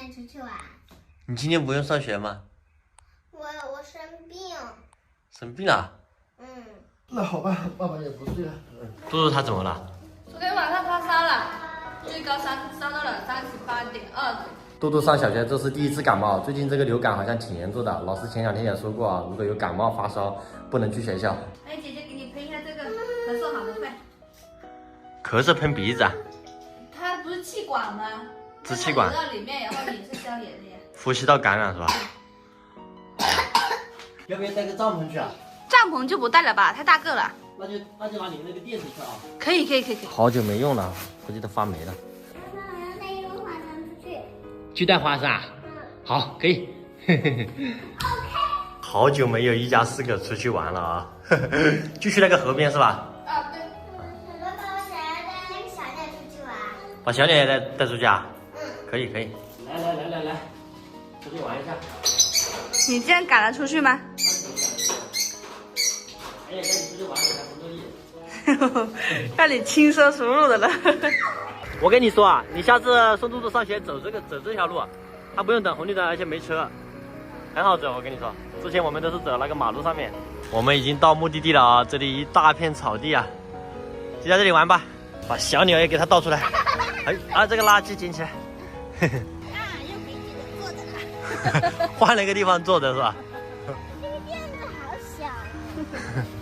天出去玩。你今天不用上学吗？我生病。生病了？嗯。那好吧，爸爸也不睡了。嘟嘟他怎么了？昨天晚上发烧了，最高烧到了38.2度。嘟嘟上小学这是第一次感冒，最近这个流感好像挺严重的。老师前2天也说过啊，如果有感冒发烧，不能去学校。哎，姐姐给你喷一下这个咳嗽好的快。咳嗽喷鼻子啊？它不是气管吗？支气管。到里面，然后也是消炎的呀。呼吸道感染是吧？要不要带个帐篷去啊？帐篷就不带了吧，太大个了。那就拿你们那个垫子去啊。可以。好久没用了，估计都发霉了。爸爸，我要带一个花生出去。去带花生啊？好，可以。好久没有一家4口出去玩了啊！就去那个河边是吧？啊，对。爸爸，我想要带那个小鸟出去玩。把小鸟也带出去啊？嗯。可以。来，出去玩一下。你这样赶得出去吗？哎呀，赶紧出去玩，给他工作力。看你轻车熟路的了。我跟你说啊，你下次送嘟嘟上学走这条路，他不用等红绿灯，而且没车，很好走。我跟你说，之前我们都是走那个马路上面。我们已经到目的地了啊，这里一大片草地啊，就在这里玩吧。把小鸟也给它倒出来。哎，这个垃圾捡起来。啊，又没地方坐的了。换了一个地方坐的是吧？这个垫子好小啊。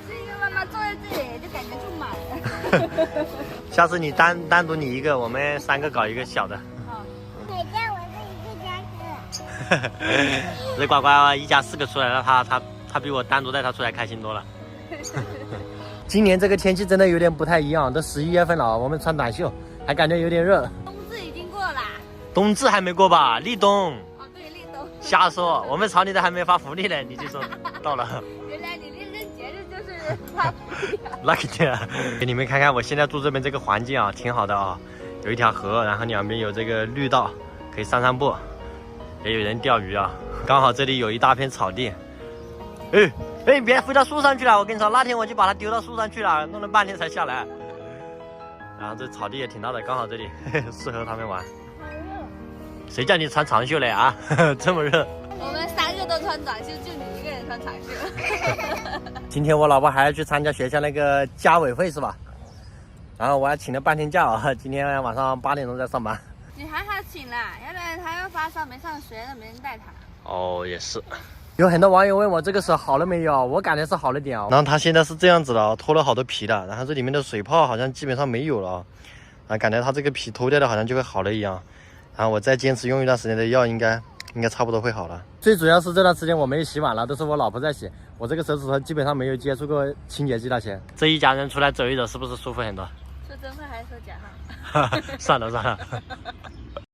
是一个妈妈坐在这里就感觉住满了。下次你单独你一个，我们3个搞一个小的。好。谁带我这一个家伙？这呱呱一家4个出来了，他比我单独带他出来开心多了。今年这个天气真的有点不太一样，都11月份了，我们穿短袖还感觉有点热。冬至已经过了。冬至还没过吧？立冬。哦，对，立冬。瞎说，我们厂里的还没发福利呢，你就说到了。原来你认真节日就是发福利啊。那肯定啊！给你们看看我现在住这边这个环境啊，挺好的啊，有一条河，然后两边有这个绿道，可以散步，也有人钓鱼啊。刚好这里有一大片草地。你别飞到树上去了！我跟你说，那天我就把它丢到树上去了，弄了半天才下来。然后这草地也挺大的，刚好这里适合他们玩。好热。谁叫你穿长袖嘞啊？这么热。我们3个都穿短袖，就你一个人穿长袖。今天我老婆还要去参加学校那个家委会是吧？然后我还请了半天假啊，今天晚上8点钟在上班。你还好请啦，要不然他要发烧没上学，那没人带他。哦，也是。有很多网友问我这个手好了没有，我感觉是好了点哦。然后它现在是这样子的，脱了好多皮的，然后这里面的水泡好像基本上没有了，啊，感觉它这个皮脱掉的好像就会好了一样。然后我再坚持用一段时间的药，应该差不多会好了。最主要是这段时间我没洗碗了，都是我老婆在洗，我这个手指头基本上没有接触过清洁剂那些。这一家人出来走一走，是不是舒服很多？说真话还是说假话？算了。